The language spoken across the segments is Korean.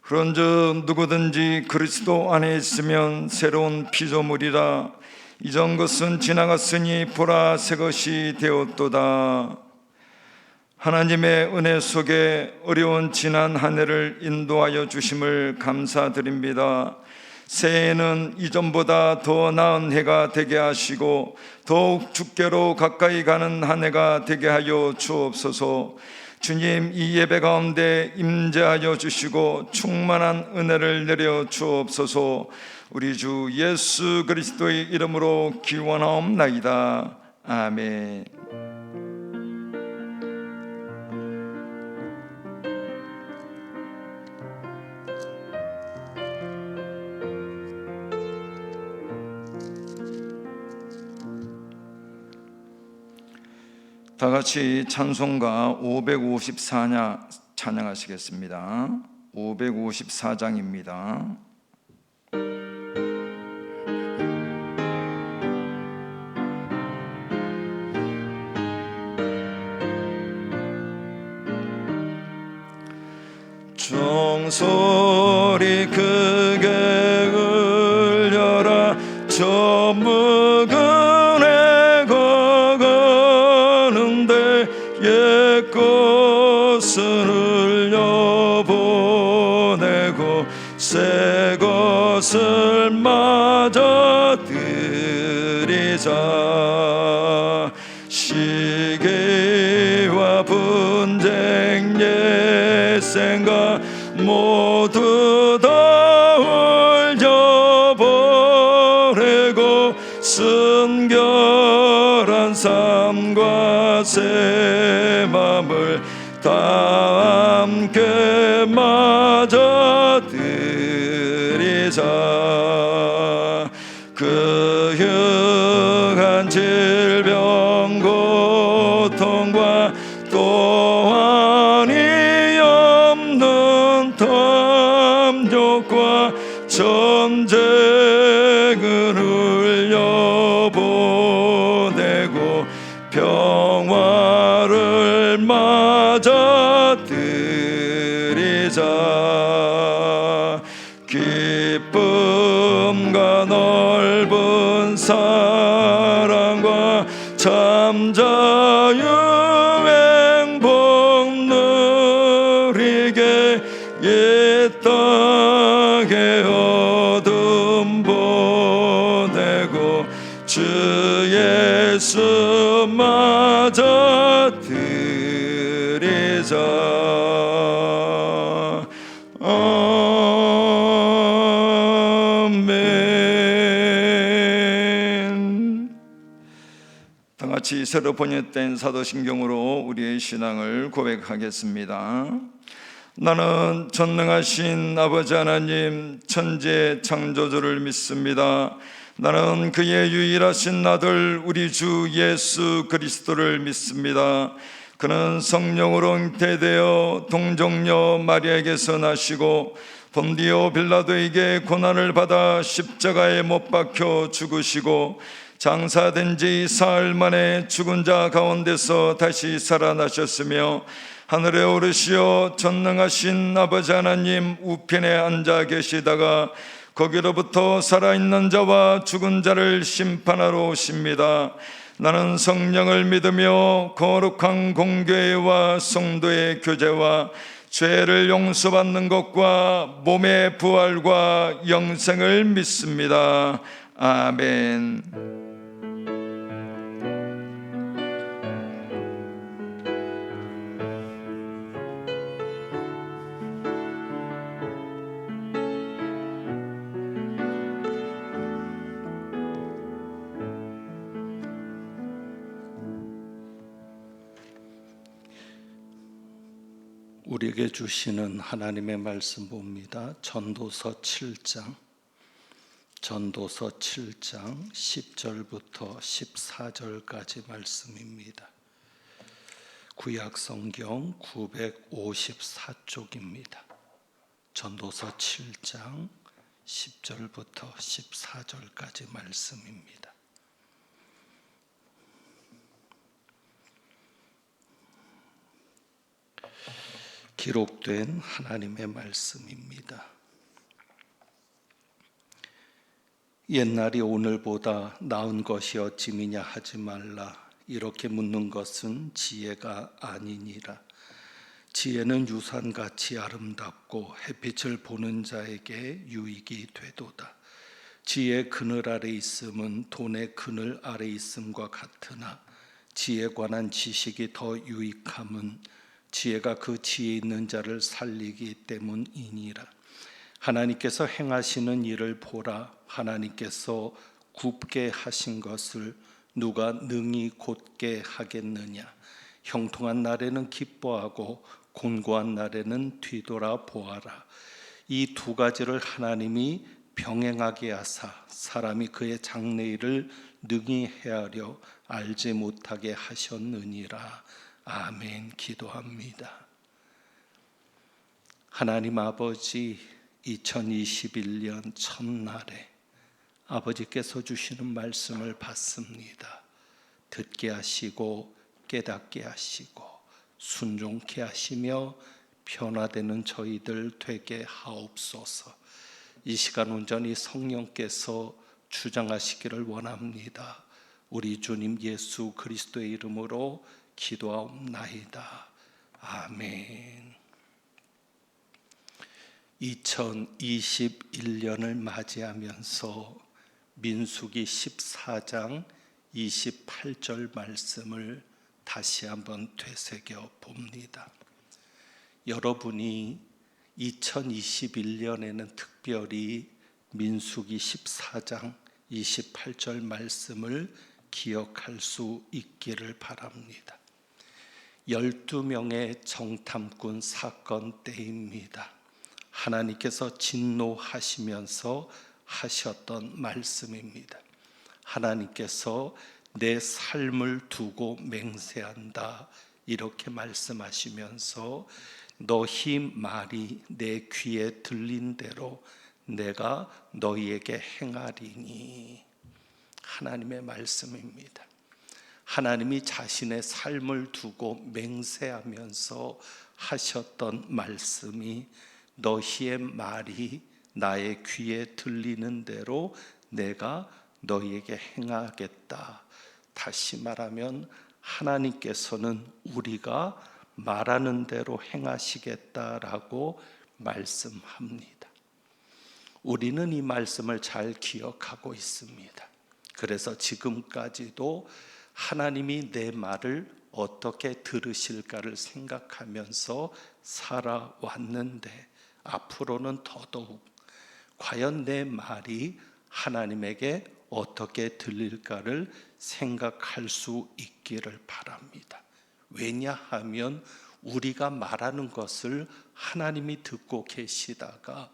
그런즉 누구든지 그리스도 안에 있으면 새로운 피조물이라. 이전 것은 지나갔으니 보라 새 것이 되었도다. 하나님의 은혜 속에 어려운 지난 한 해를 인도하여 주심을 감사드립니다. 새해에는 이전보다 더 나은 해가 되게 하시고 더욱 주께로 가까이 가는 한 해가 되게 하여 주옵소서. 주님, 이 예배 가운데 임재하여 주시고 충만한 은혜를 내려 주옵소서. 우리 주 예수 그리스도의 이름으로 기원하옵나이다. 아멘. 다 같이 찬송가 554냐 찬양하시겠습니다. 554장입니다. 종소리 크게 울려라. 저 묵은 해 거가는데 옛것은 흘려보내고 새 것을 맞아들이자. 시기와 분쟁 옛생각 모두 다 흘려버리고 순결한 삶과 새 맘을 다 함께 맞아들이자. 그 흉한 질병 고통과 또한 이 없는 탐욕과 전쟁을 흘려보내고 평화를 맞아들이자. 기쁨과 넓은 사랑과 참 자유 행복 누리게 옛 땅에 어둠 보내고 주 예수 맞아들이자. 같이 새로 번역된 사도신경으로 우리의 신앙을 고백하겠습니다. 나는 전능하신 아버지 하나님 천지의 창조주를 믿습니다. 나는 그의 유일하신 아들 우리 주 예수 그리스도를 믿습니다. 그는 성령으로 잉태되어 동정녀 마리아에게서 나시고 본디오 빌라도에게 고난을 받아 십자가에 못 박혀 죽으시고 장사된 지 사흘 만에 죽은 자 가운데서 다시 살아나셨으며 하늘에 오르시어 전능하신 아버지 하나님 우편에 앉아 계시다가 거기로부터 살아있는 자와 죽은 자를 심판하러 오십니다. 나는 성령을 믿으며 거룩한 공교회와 성도의 교제와 죄를 용서받는 것과 몸의 부활과 영생을 믿습니다. 아멘. 우리에게 주시는 하나님의 말씀 봅니다. 전도서 7장 10절부터 14절까지 말씀입니다. 구약 성경 954쪽입니다. 전도서 7장 10절부터 14절까지 말씀입니다. 기록된 하나님의 말씀입니다. 옛날이 오늘보다 나은 것이 어찌미냐 하지 말라. 이렇게 묻는 것은 지혜가 아니니라. 지혜는 유산같이 아름답고 햇빛을 보는 자에게 유익이 되도다. 지혜의 그늘 아래 있음은 돈의 그늘 아래 있음과 같으나 지혜에 관한 지식이 더 유익함은 지혜가 그 지혜 있는 자를 살리기 때문이니라. 하나님께서 행하시는 일을 보라. 하나님께서 굽게 하신 것을 누가 능히 곧게 하겠느냐. 형통한 날에는 기뻐하고 곤고한 날에는 뒤돌아 보아라. 이 두 가지를 하나님이 병행하게 하사 사람이 그의 장래일을 능히 헤아려 알지 못하게 하셨느니라. 아멘. 기도합니다. 하나님 아버지, 2021년 첫날에 아버지께서 주시는 말씀을 받습니다. 듣게 하시고 깨닫게 하시고 순종케 하시며 변화되는 저희들 되게 하옵소서. 이 시간 온전히 성령께서 주장하시기를 원합니다. 우리 주님 예수 그리스도의 이름으로 기도하옵나이다. 아멘. 2021년을 맞이하면서 민수기 14장 28절 말씀을 다시 한번 되새겨 봅니다. 여러분이 2021년에는 특별히 민수기 14장 28절 말씀을 기억할 수 있기를 바랍니다. 12명의 정탐꾼 사건 때입니다. 하나님께서 진노하시면서 하셨던 말씀입니다. 하나님께서 내 삶을 두고 맹세한다 이렇게 말씀하시면서 너희 말이 내 귀에 들린 대로 내가 너희에게 행하리니. 하나님의 말씀입니다. 하나님이 자신의 삶을 두고 맹세하면서 하셨던 말씀이 너희의 말이 나의 귀에 들리는 대로 내가 너희에게 행하겠다. 다시 말하면 하나님께서는 우리가 말하는 대로 행하시겠다라고 말씀합니다. 우리는 이 말씀을 잘 기억하고 있습니다. 그래서 지금까지도 하나님이 내 말을 어떻게 들으실까를 생각하면서 살아왔는데 앞으로는 더더욱 과연 내 말이 하나님에게 어떻게 들릴까를 생각할 수 있기를 바랍니다. 왜냐하면 우리가 말하는 것을 하나님이 듣고 계시다가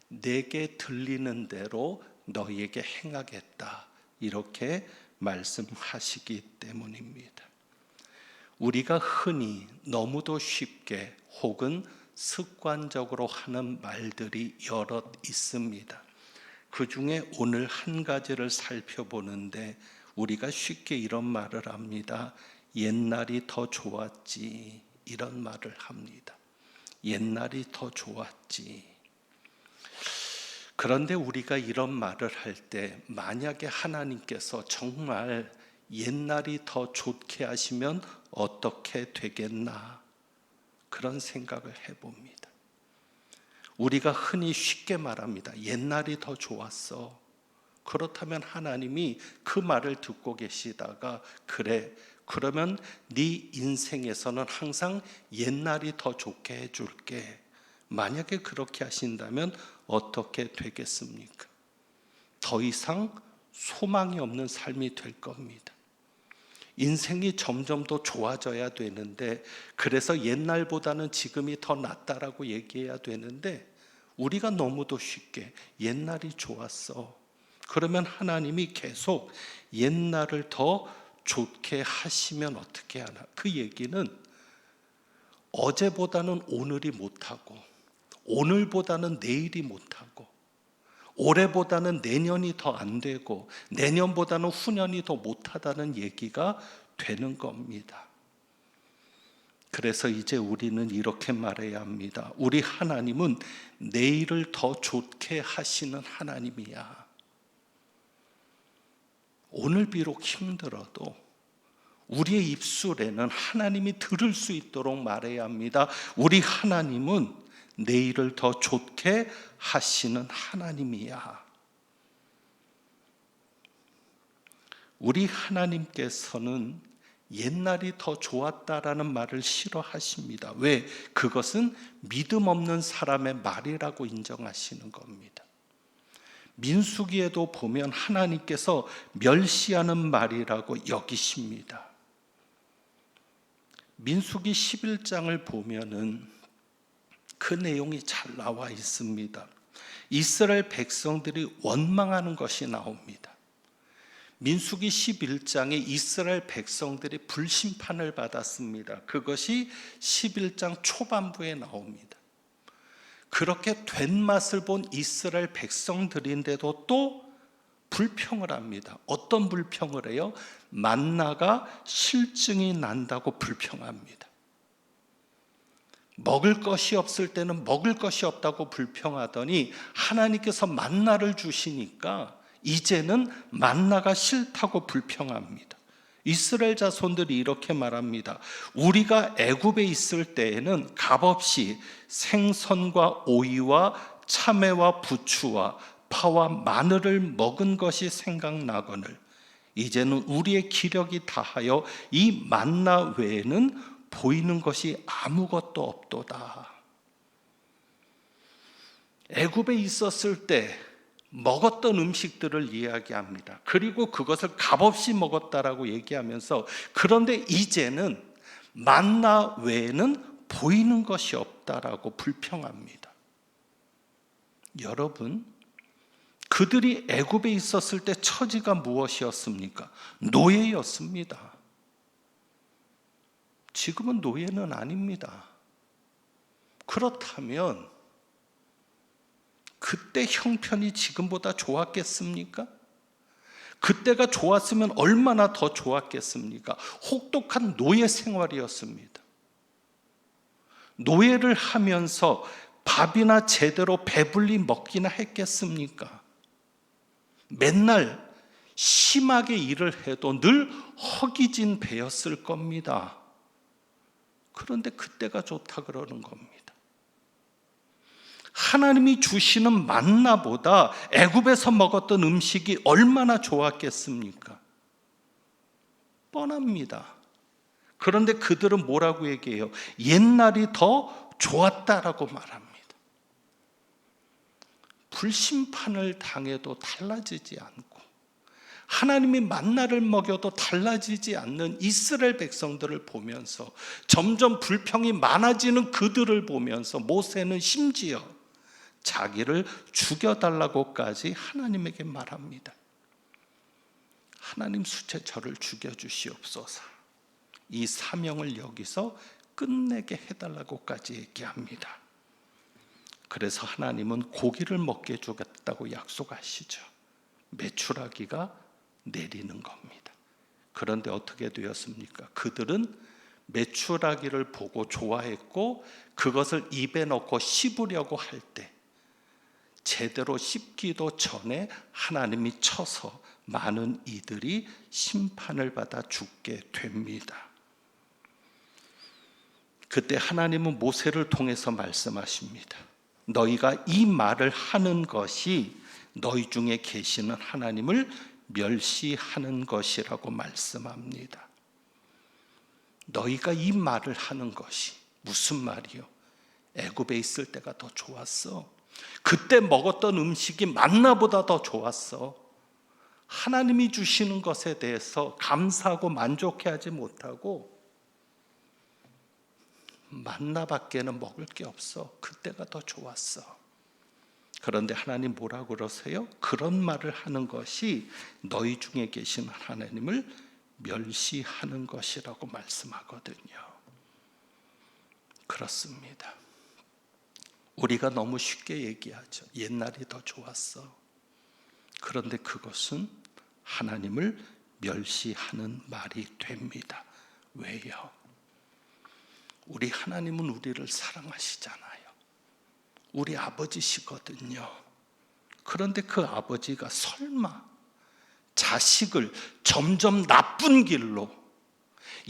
내게 들리는 대로 너희에게 행하겠다 이렇게 말씀하시기 때문입니다. 우리가 흔히 너무도 쉽게 혹은 습관적으로 하는 말들이 여럿 있습니다. 그 중에 오늘 한 가지를 살펴보는데 우리가 쉽게 이런 말을 합니다. 옛날이 더 좋았지. 이런 말을 합니다. 옛날이 더 좋았지. 그런데 우리가 이런 말을 할 때 만약에 하나님께서 정말 옛날이 더 좋게 하시면 어떻게 되겠나 그런 생각을 해봅니다. 우리가 흔히 쉽게 말합니다. 옛날이 더 좋았어. 그렇다면 하나님이 그 말을 듣고 계시다가 그래 그러면 네 인생에서는 항상 옛날이 더 좋게 해줄게. 만약에 그렇게 하신다면 어떻게 되겠습니까? 더 이상 소망이 없는 삶이 될 겁니다. 인생이 점점 더 좋아져야 되는데 그래서 옛날보다는 지금이 더 낫다라고 얘기해야 되는데 우리가 너무도 쉽게 옛날이 좋았어. 그러면 하나님이 계속 옛날을 더 좋게 하시면 어떻게 하나? 그 얘기는 어제보다는 오늘이 못하고 오늘보다는 내일이 못하고 올해보다는 내년이 더 안 되고 내년보다는 후년이 더 못하다는 얘기가 되는 겁니다. 그래서 이제 우리는 이렇게 말해야 합니다. 우리 하나님은 내일을 더 좋게 하시는 하나님이야. 오늘 비록 힘들어도 우리의 입술에는 하나님이 들을 수 있도록 말해야 합니다. 우리 하나님은 내일을 더 좋게 하시는 하나님이야. 우리 하나님께서는 옛날이 더 좋았다라는 말을 싫어하십니다. 왜? 그것은 믿음 없는 사람의 말이라고 인정하시는 겁니다. 민수기에도 보면 하나님께서 멸시하는 말이라고 여기십니다. 민수기 11장을 보면은 그 내용이 잘 나와 있습니다. 이스라엘 백성들이 원망하는 것이 나옵니다. 민수기 11장에 이스라엘 백성들이 불심판을 받았습니다. 그것이 11장 초반부에 나옵니다. 그렇게 된 맛을 본 이스라엘 백성들인데도 또 불평을 합니다. 어떤 불평을 해요? 만나가 실증이 난다고 불평합니다. 먹을 것이 없을 때는 먹을 것이 없다고 불평하더니 하나님께서 만나를 주시니까 이제는 만나가 싫다고 불평합니다. 이스라엘 자손들이 이렇게 말합니다. 우리가 애굽에 있을 때에는 값없이 생선과 오이와 참외와 부추와 파와 마늘을 먹은 것이 생각나거늘 이제는 우리의 기력이 다하여 이 만나 외에는 보이는 것이 아무것도 없도다. 애굽에 있었을 때 먹었던 음식들을 이야기합니다. 그리고 그것을 값없이 먹었다라고 얘기하면서 그런데 이제는 만나 외에는 보이는 것이 없다라고 불평합니다. 여러분, 그들이 애굽에 있었을 때 처지가 무엇이었습니까? 노예였습니다. 지금은 노예는 아닙니다. 그렇다면 그때 형편이 지금보다 좋았겠습니까? 그때가 좋았으면 얼마나 더 좋았겠습니까? 혹독한 노예 생활이었습니다. 노예를 하면서 밥이나 제대로 배불리 먹기나 했겠습니까? 맨날 심하게 일을 해도 늘 허기진 배였을 겁니다. 그런데 그때가 좋다 그러는 겁니다. 하나님이 주시는 만나보다 애굽에서 먹었던 음식이 얼마나 좋았겠습니까? 뻔합니다. 그런데 그들은 뭐라고 얘기해요? 옛날이 더 좋았다라고 말합니다. 불심판을 당해도 달라지지 않고 하나님이 만나를 먹여도 달라지지 않는 이스라엘 백성들을 보면서 점점 불평이 많아지는 그들을 보면서 모세는 심지어 자기를 죽여달라고까지 하나님에게 말합니다. 하나님 수체 저를 죽여주시옵소서. 이 사명을 여기서 끝내게 해달라고까지 얘기합니다. 그래서 하나님은 고기를 먹게 해주겠다고 약속하시죠. 메추라기가 내리는 겁니다. 그런데 어떻게 되었습니까? 그들은 메추라기를 보고 좋아했고 그것을 입에 넣고 씹으려고 할 때 제대로 씹기도 전에 하나님이 쳐서 많은 이들이 심판을 받아 죽게 됩니다. 그때 하나님은 모세를 통해서 말씀하십니다. 너희가 이 말을 하는 것이 너희 중에 계시는 하나님을 멸시하는 것이라고 말씀합니다. 너희가 이 말을 하는 것이 무슨 말이요? 애굽에 있을 때가 더 좋았어. 그때 먹었던 음식이 만나보다 더 좋았어. 하나님이 주시는 것에 대해서 감사하고 만족해하지 못하고 만나밖에는 먹을 게 없어. 그때가 더 좋았어. 그런데 하나님 뭐라고 그러세요? 그런 말을 하는 것이 너희 중에 계신 하나님을 멸시하는 것이라고 말씀하거든요. 그렇습니다. 우리가 너무 쉽게 얘기하죠. 옛날이 더 좋았어. 그런데 그것은 하나님을 멸시하는 말이 됩니다. 왜요? 우리 하나님은 우리를 사랑하시잖아요. 우리 아버지시거든요. 그런데 그 아버지가 설마 자식을 점점 나쁜 길로,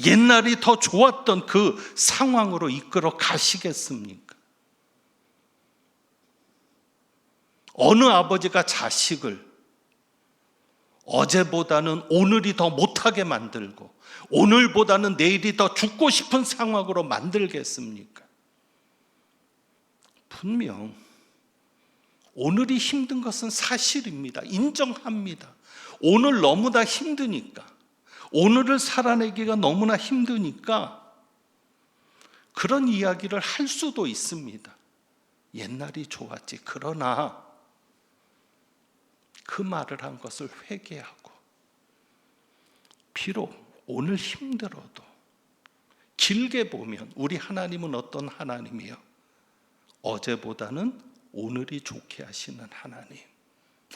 옛날이 더 좋았던 그 상황으로 이끌어 가시겠습니까? 어느 아버지가 자식을 어제보다는 오늘이 더 못하게 만들고 오늘보다는 내일이 더 죽고 싶은 상황으로 만들겠습니까? 분명 오늘이 힘든 것은 사실입니다. 인정합니다. 오늘 너무나 힘드니까, 오늘을 살아내기가 너무나 힘드니까 그런 이야기를 할 수도 있습니다. 옛날이 좋았지. 그러나 그 말을 한 것을 회개하고, 비록 오늘 힘들어도 길게 보면 우리 하나님은 어떤 하나님이요? 어제보다는 오늘이 좋게 하시는 하나님,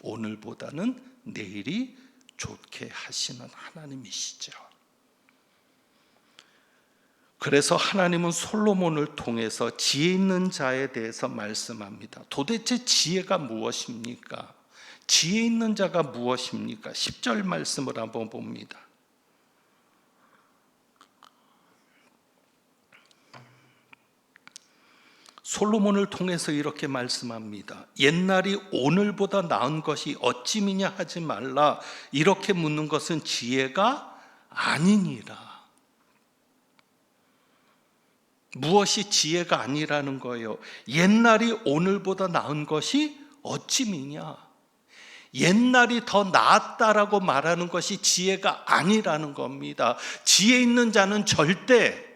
오늘보다는 내일이 좋게 하시는 하나님이시죠. 그래서 하나님은 솔로몬을 통해서 지혜 있는 자에 대해서 말씀합니다. 도대체 지혜가 무엇입니까? 지혜 있는 자가 무엇입니까? 10절 말씀을 한번 봅니다. 솔로몬을 통해서 이렇게 말씀합니다. 옛날이 오늘보다 나은 것이 어찌미냐 하지 말라. 이렇게 묻는 것은 지혜가 아니니라. 무엇이 지혜가 아니라는 거예요? 옛날이 오늘보다 나은 것이 어찌미냐. 옛날이 더 나았다라고 말하는 것이 지혜가 아니라는 겁니다. 지혜 있는 자는 절대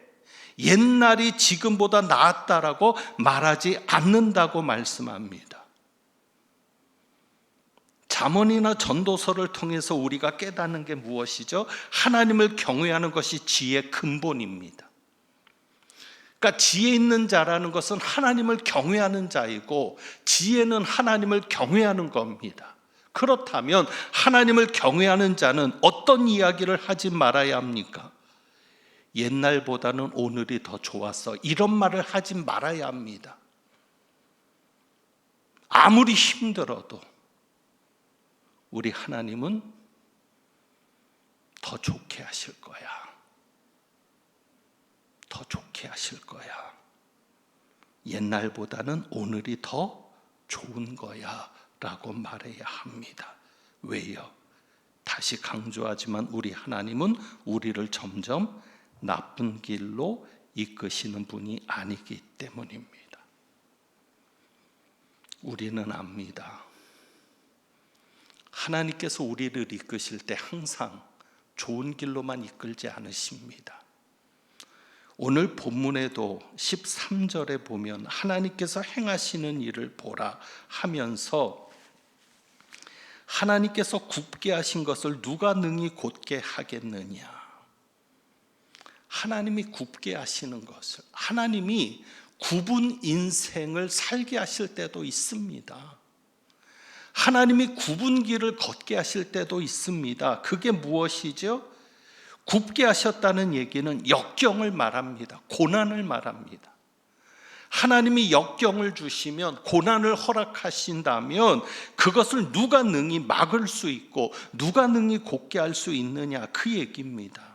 옛날이 지금보다 나았다라고 말하지 않는다고 말씀합니다. 잠언이나 전도서를 통해서 우리가 깨닫는 게 무엇이죠? 하나님을 경외하는 것이 지혜의 근본입니다. 그러니까 지혜 있는 자라는 것은 하나님을 경외하는 자이고, 지혜는 하나님을 경외하는 겁니다. 그렇다면 하나님을 경외하는 자는 어떤 이야기를 하지 말아야 합니까? 옛날보다는 오늘이 더 좋았어, 이런 말을 하지 말아야 합니다. 아무리 힘들어도 우리 하나님은 더 좋게 하실 거야. 더 좋게 하실 거야. 옛날보다는 오늘이 더 좋은 거야 라고 말해야 합니다. 왜요? 다시 강조하지만 우리 하나님은 우리를 점점 나쁜 길로 이끄시는 분이 아니기 때문입니다. 우리는 압니다. 하나님께서 우리를 이끄실 때 항상 좋은 길로만 이끌지 않으십니다. 오늘 본문에도 13절에 보면 하나님께서 행하시는 일을 보라 하면서 하나님께서 굽게 하신 것을 누가 능히 곧게 하겠느냐. 하나님이 굽게 하시는 것을, 하나님이 굽은 인생을 살게 하실 때도 있습니다. 하나님이 굽은 길을 걷게 하실 때도 있습니다. 그게 무엇이죠? 굽게 하셨다는 얘기는 역경을 말합니다. 고난을 말합니다. 하나님이 역경을 주시면, 고난을 허락하신다면 그것을 누가 능히 막을 수 있고 누가 능히 곧게 할 수 있느냐, 그 얘기입니다.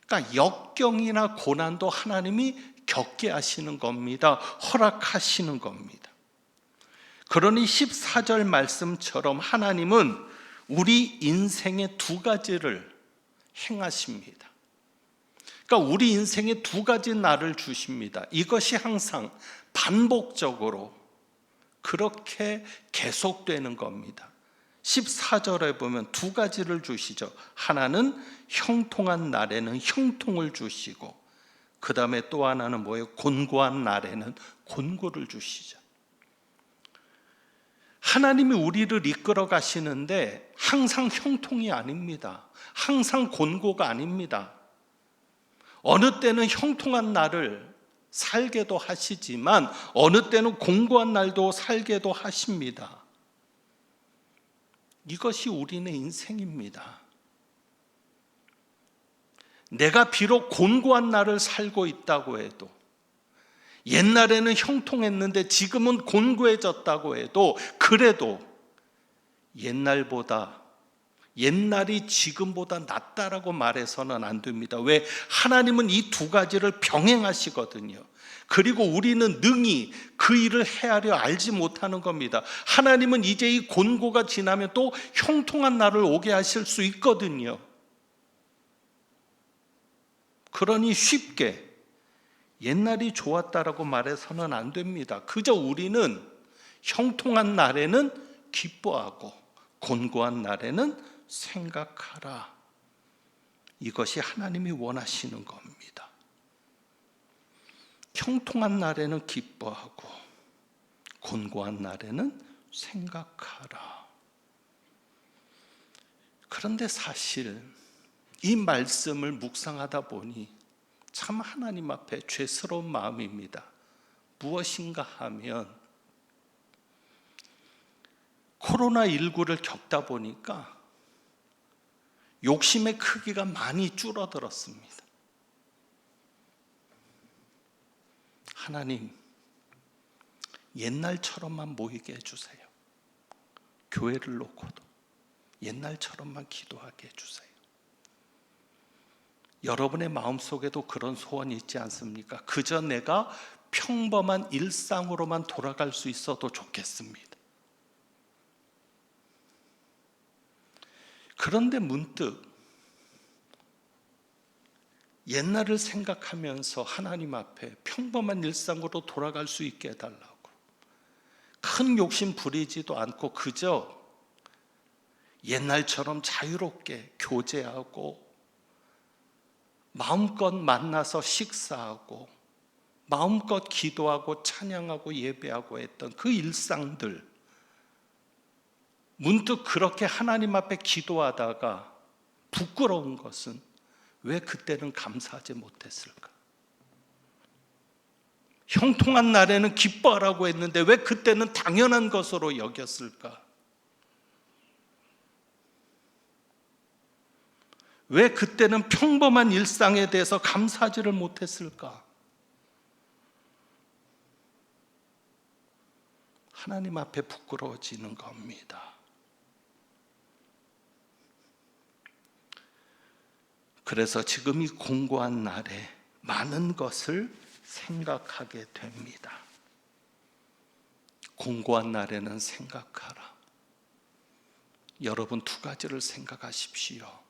그러니까 역경이나 고난도 하나님이 겪게 하시는 겁니다. 허락하시는 겁니다. 그러니 14절 말씀처럼 하나님은 우리 인생의 두 가지를 행하십니다. 그러니까 우리 인생에 두 가지 날을 주십니다. 이것이 항상 반복적으로 그렇게 계속되는 겁니다. 14절에 보면 두 가지를 주시죠. 하나는 형통한 날에는 형통을 주시고, 그 다음에 또 하나는 뭐예요? 곤고한 날에는 곤고를 주시죠. 하나님이 우리를 이끌어 가시는데 항상 형통이 아닙니다. 항상 곤고가 아닙니다. 어느 때는 형통한 날을 살게도 하시지만 어느 때는 곤고한 날도 살게도 하십니다. 이것이 우리의 인생입니다. 내가 비록 곤고한 날을 살고 있다고 해도, 옛날에는 형통했는데 지금은 곤고해졌다고 해도, 그래도 옛날이 지금보다 낫다라고 말해서는 안 됩니다. 왜? 하나님은 이 두 가지를 병행하시거든요. 그리고 우리는 능히 그 일을 헤아려 알지 못하는 겁니다. 하나님은 이제 이 곤고가 지나면 또 형통한 날을 오게 하실 수 있거든요. 그러니 쉽게 옛날이 좋았다라고 말해서는 안 됩니다. 그저 우리는 형통한 날에는 기뻐하고 곤고한 날에는 생각하라. 이것이 하나님이 원하시는 겁니다. 형통한 날에는 기뻐하고 곤고한 날에는 생각하라. 그런데 사실 이 말씀을 묵상하다 보니 참 하나님 앞에 죄스러운 마음입니다. 무엇인가 하면 코로나19를 겪다 보니까 욕심의 크기가 많이 줄어들었습니다. 하나님, 옛날처럼만 모이게 해주세요. 교회를 놓고도 옛날처럼만 기도하게 해주세요. 여러분의 마음속에도 그런 소원이 있지 않습니까? 그저 내가 평범한 일상으로만 돌아갈 수 있어도 좋겠습니다. 그런데 문득 옛날을 생각하면서 하나님 앞에 평범한 일상으로 돌아갈 수 있게 해달라고, 큰 욕심 부리지도 않고 그저 옛날처럼 자유롭게 교제하고 마음껏 만나서 식사하고 마음껏 기도하고 찬양하고 예배하고 했던 그 일상들, 문득 그렇게 하나님 앞에 기도하다가 부끄러운 것은 왜 그때는 감사하지 못했을까? 형통한 날에는 기뻐하라고 했는데 왜 그때는 당연한 것으로 여겼을까? 왜 그때는 평범한 일상에 대해서 감사하지를 못했을까? 하나님 앞에 부끄러워지는 겁니다. 그래서 지금 이 공고한 날에 많은 것을 생각하게 됩니다. 공고한 날에는 생각하라. 여러분 두 가지를 생각하십시오.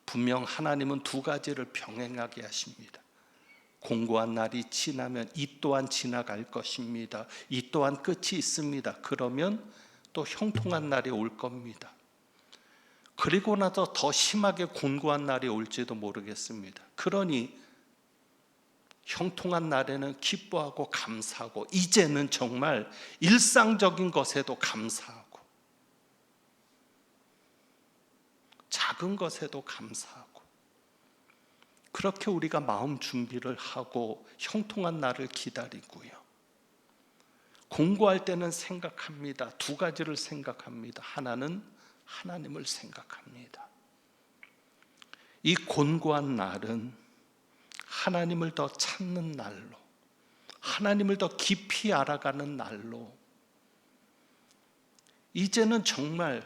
분명 하나님은 두 가지를 병행하게 하십니다. 공고한 날이 지나면 이 또한 지나갈 것입니다. 이 또한 끝이 있습니다. 그러면 또 형통한 날이 올 겁니다. 그리고 나서 더 심하게 곤고한 날이 올지도 모르겠습니다. 그러니 형통한 날에는 기뻐하고 감사하고, 이제는 정말 일상적인 것에도 감사하고 작은 것에도 감사하고, 그렇게 우리가 마음 준비를 하고 형통한 날을 기다리고요. 공고할 때는 생각합니다. 두 가지를 생각합니다. 하나는 하나님을 생각합니다. 이 곤고한 날은 하나님을 더 찾는 날로, 하나님을 더 깊이 알아가는 날로, 이제는 정말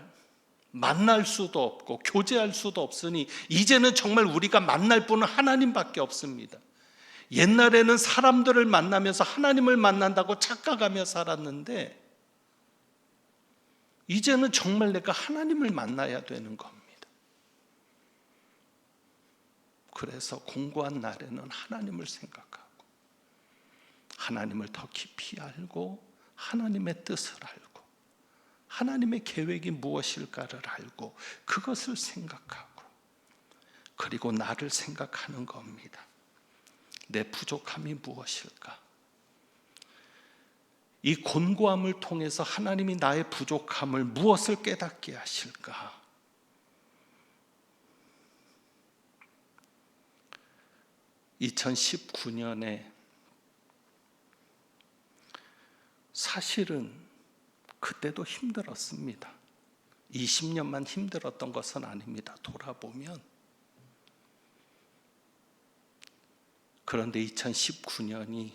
만날 수도 없고 교제할 수도 없으니 이제는 정말 우리가 만날 분은 하나님밖에 없습니다. 옛날에는 사람들을 만나면서 하나님을 만난다고 착각하며 살았는데 이제는 정말 내가 하나님을 만나야 되는 겁니다. 그래서 공고한 날에는 하나님을 생각하고 하나님을 더 깊이 알고 하나님의 뜻을 알고 하나님의 계획이 무엇일까를 알고 그것을 생각하고, 그리고 나를 생각하는 겁니다. 내 부족함이 무엇일까? 이 곤고함을 통해서 하나님이 나의 부족함을 무엇을 깨닫게 하실까? (2019년에) 사실은 그때도 힘들었습니다. 20년만 힘들었던 것은 아닙니다. 돌아보면 그런데 2019년이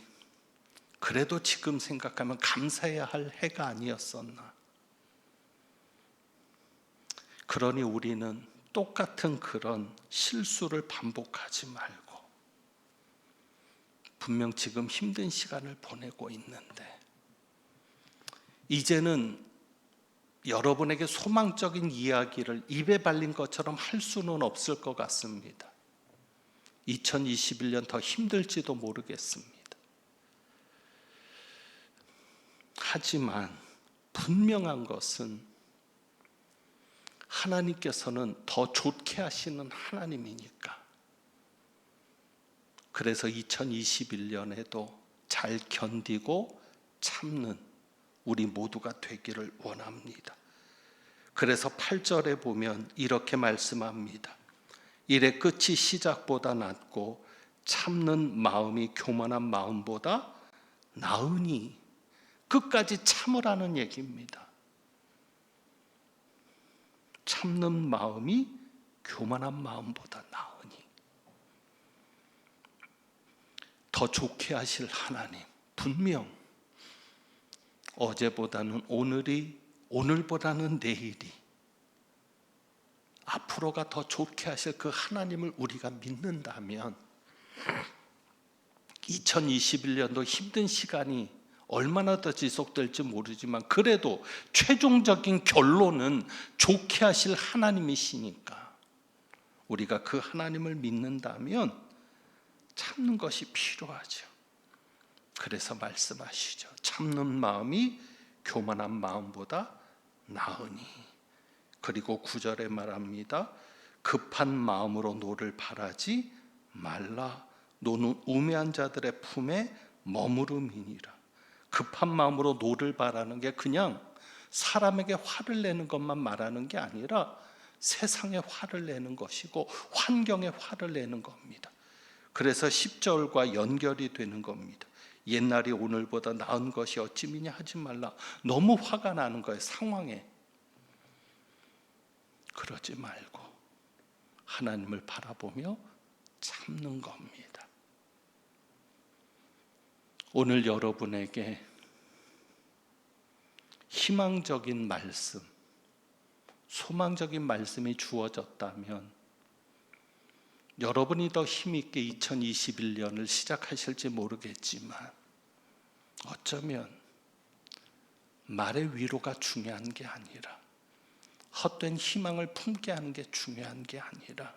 그래도 지금 생각하면 감사해야 할 해가 아니었었나. 그러니 우리는 똑같은 그런 실수를 반복하지 말고, 분명 지금 힘든 시간을 보내고 있는데 이제는 여러분에게 소망적인 이야기를 입에 발린 것처럼 할 수는 없을 것 같습니다. 2021년 더 힘들지도 모르겠습니다. 하지만 분명한 것은 하나님께서는 더 좋게 하시는 하나님이니까, 그래서 2021년에도 잘 견디고 참는 우리 모두가 되기를 원합니다. 그래서 8절에 보면 이렇게 말씀합니다. 일의 끝이 시작보다 낫고 참는 마음이 교만한 마음보다 나으니, 끝까지 참으라는 얘기입니다. 참는 마음이 교만한 마음보다 나으니. 더 좋게 하실 하나님, 분명 어제보다는 오늘이, 오늘보다는 내일이, 앞으로가 더 좋게 하실 그 하나님을 우리가 믿는다면 2021년도 힘든 시간이 얼마나 더 지속될지 모르지만 그래도 최종적인 결론은 좋게 하실 하나님이시니까 우리가 그 하나님을 믿는다면 참는 것이 필요하죠. 그래서 말씀하시죠. 참는 마음이 교만한 마음보다 나으니. 그리고 9절에 말합니다. 급한 마음으로 노를 바라지 말라. 노는 우매한 자들의 품에 머무름이니라. 급한 마음으로 노를 바라는 게 그냥 사람에게 화를 내는 것만 말하는 게 아니라 세상에 화를 내는 것이고 환경에 화를 내는 겁니다. 그래서 10절과 연결이 되는 겁니다. 옛날이 오늘보다 나은 것이 어찌미냐 하지 말라. 너무 화가 나는 거예요, 상황에. 그러지 말고 하나님을 바라보며 참는 겁니다. 오늘 여러분에게 희망적인 말씀, 소망적인 말씀이 주어졌다면 여러분이 더 힘있게 2021년을 시작하실지 모르겠지만 어쩌면 말의 위로가 중요한 게 아니라 헛된 희망을 품게 하는 게 중요한 게 아니라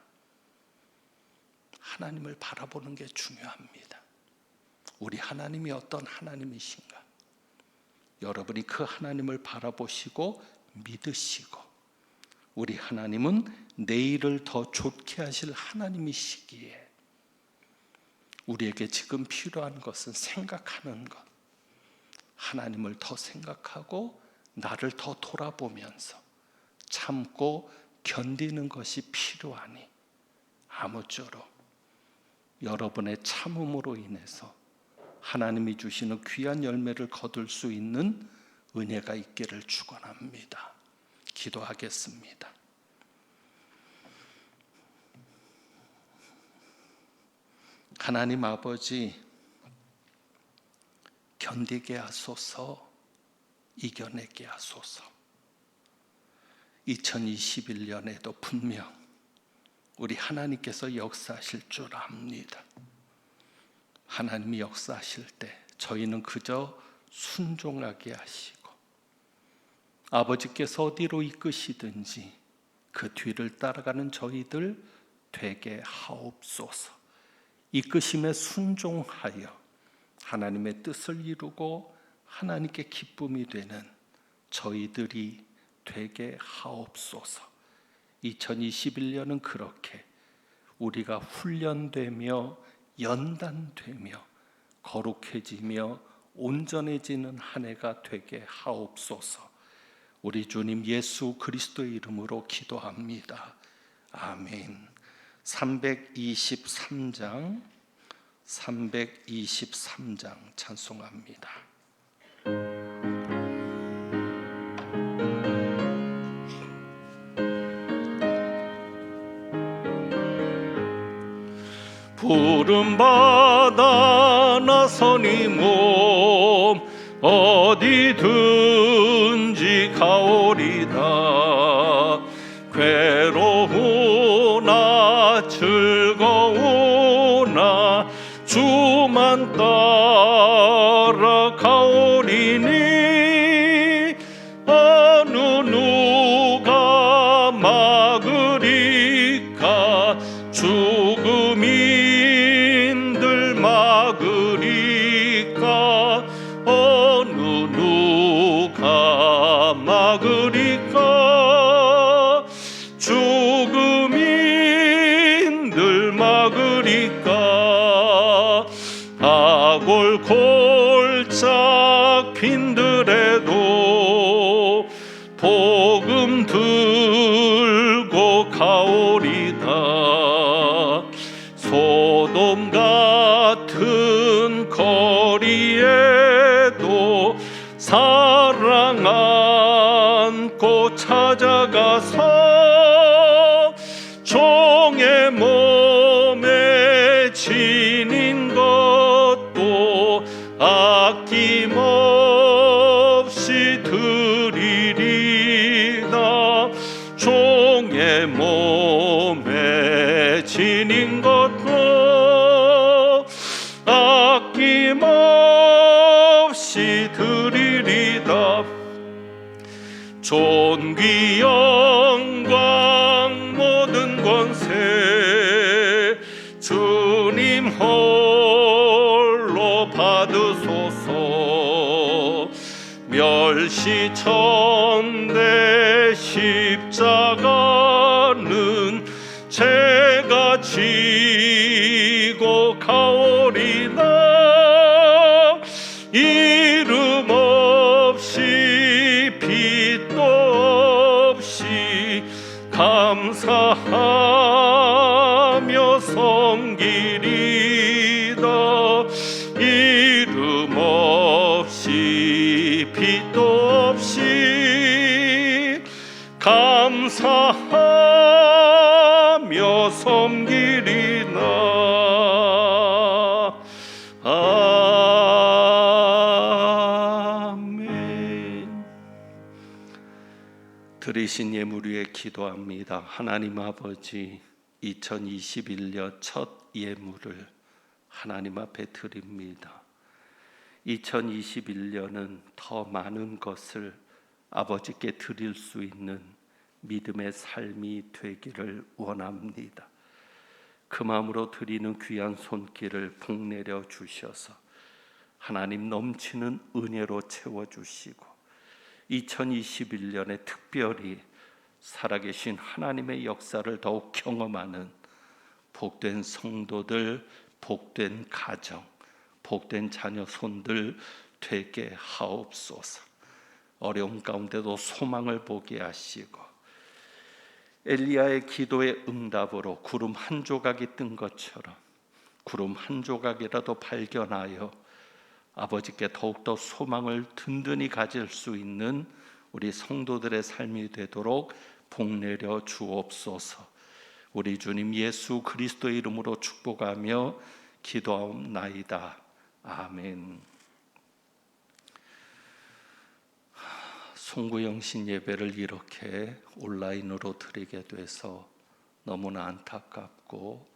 하나님을 바라보는 게 중요합니다. 우리 하나님이 어떤 하나님이신가? 여러분이 그 하나님을 바라보시고 믿으시고, 우리 하나님은 내일을 더 좋게 하실 하나님이시기에 우리에게 지금 필요한 것은 생각하는 것, 하나님을 더 생각하고 나를 더 돌아보면서 참고 견디는 것이 필요하니 아무쪼록 여러분의 참음으로 인해서 하나님이 주시는 귀한 열매를 거둘 수 있는 은혜가 있기를 축원합니다. 기도하겠습니다. 하나님 아버지, 견디게 하소서, 이겨내게 하소서. 2021년에도 분명 우리 하나님께서 역사하실 줄 압니다. 하나님이 역사하실 때 저희는 그저 순종하게 하시고, 아버지께서 어디로 이끄시든지 그 뒤를 따라가는 저희들 되게 하옵소서. 이끄심에 순종하여 하나님의 뜻을 이루고 하나님께 기쁨이 되는 저희들이 되게 하옵소서. 2021년은 그렇게 우리가 훈련되며 연단되며 거룩해지며 온전해지는 한 해가 되게 하옵소서. 우리 주님 예수 그리스도의 이름으로 기도합니다. 아멘. 323장 찬송합니다. 푸른바다 나서니 몸 어디든지 가오리다. 괴로우나 즐거우나 주만 따라 가오리니 어느 누가 막으리까. 죽음인들 막으리까. 어느 누가 막으리까. 죽음인들 막으리까. 아골 골짝 빈들에도 복음 들고 가오리다. 소돔 같은 거리에도 사랑 안고 찾아가서 종의 몸에 지닌 것도 아낌없이 드리리다. 종의 몸에 지닌 것도 아낌없이 드리리다. 존귀 영광 모든 권세 주님 홀로 받으소서. 멸시천대 십자가는 제가 지고 가오리나. 이름 없이 빛도 없이 감사하며 섬기리다. 이름 없이 빛도 없이 감사하며 섬기리나. 아멘. 들으신 예물 위에 기도합니다. 하나님 아버지, 2021년 첫 예물을 하나님 앞에 드립니다. 2021년은 더 많은 것을 아버지께 드릴 수 있는 믿음의 삶이 되기를 원합니다. 그 마음으로 드리는 귀한 손길을 복내려 주셔서 하나님 넘치는 은혜로 채워주시고 2021년에 특별히 살아계신 하나님의 역사를 더욱 경험하는 복된 성도들, 복된 가정, 복된 자녀 손들 되게 하옵소서. 어려움 가운데도 소망을 보게 하시고 엘리야의 기도의 응답으로 구름 한 조각이 뜬 것처럼 구름 한 조각이라도 발견하여 아버지께 더욱더 소망을 든든히 가질 수 있는 우리 성도들의 삶이 되도록 복내려 주옵소서. 우리 주님 예수 그리스도의 이름으로 축복하며 기도하옵나이다. 아멘. 송구영신 예배를 이렇게 온라인으로 드리게 돼서 너무나 안타깝고,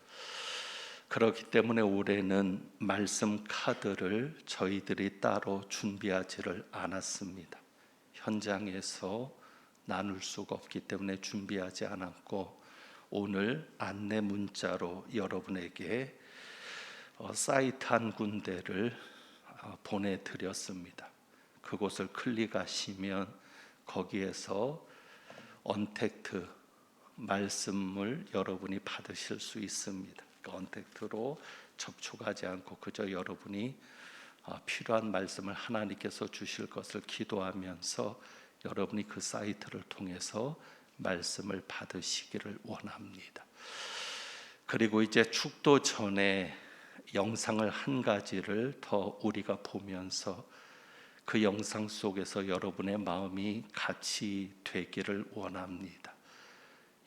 그렇기 때문에 올해는 말씀 카드를 저희들이 따로 준비하지를 않았습니다. 현장에서 나눌 수가 없기 때문에 준비하지 않았고, 오늘 안내 문자로 여러분에게 사이트 한 군데를 보내드렸습니다. 그곳을 클릭하시면 거기에서 언택트 말씀을 여러분이 받으실 수 있습니다. 그 언택트로 접촉하지 않고 그저 여러분이 필요한 말씀을 하나님께서 주실 것을 기도하면서 여러분이 그 사이트를 통해서 말씀을 받으시기를 원합니다. 그리고 이제 축도 전에 영상을 한 가지를 더 우리가 보면서 그 영상 속에서 여러분의 마음이 같이 되기를 원합니다.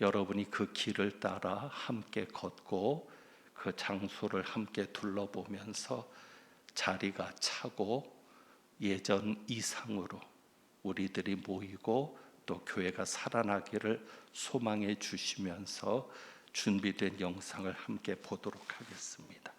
여러분이 그 길을 따라 함께 걷고 그 장소를 함께 둘러보면서 자리가 차고 예전 이상으로 우리들이 모이고 또 교회가 살아나기를 소망해 주시면서 준비된 영상을 함께 보도록 하겠습니다.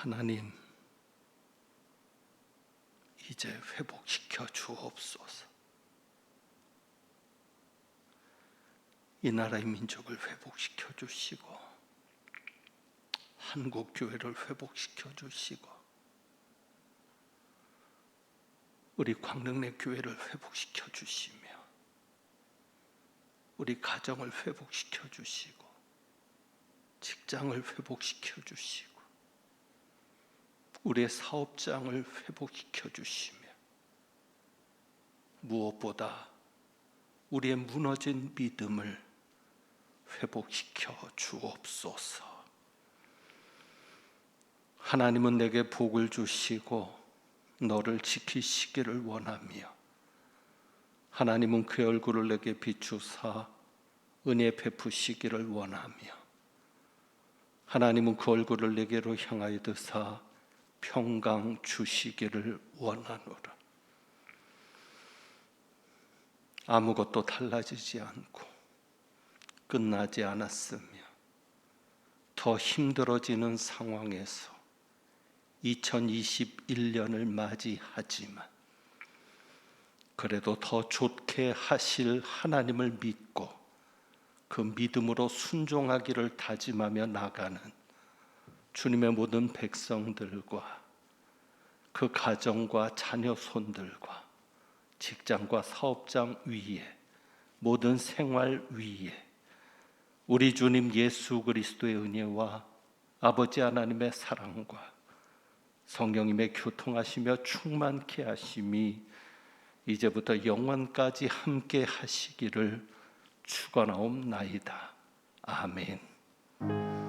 하나님, 이제 회복시켜 주옵소서. 이 나라의 민족을 회복시켜 주시고 한국 교회를 회복시켜 주시고 우리 광릉내 교회를 회복시켜 주시며 우리 가정을 회복시켜 주시고 직장을 회복시켜 주시고 우리의 사업장을 회복시켜 주시며 무엇보다 우리의 무너진 믿음을 회복시켜 주옵소서. 하나님은 내게 복을 주시고 너를 지키시기를 원하며 하나님은 그의 얼굴을 내게 비추사 은혜 베푸시기를 원하며 하나님은 그 얼굴을 내게로 향하여 드사 평강 주시기를 원하노라. 아무것도 달라지지 않고 끝나지 않았으며 더 힘들어지는 상황에서 2021년을 맞이하지만 그래도 더 좋게 하실 하나님을 믿고 그 믿음으로 순종하기를 다짐하며 나가는 주님의 모든 백성들과 그 가정과 자녀 손들과 직장과 사업장 위에 모든 생활 위에 우리 주님 예수 그리스도의 은혜와 아버지 하나님의 사랑과 성령님의 교통하시며 충만케 하심이 이제부터 영원까지 함께 하시기를 축원하옵나이다. 아멘.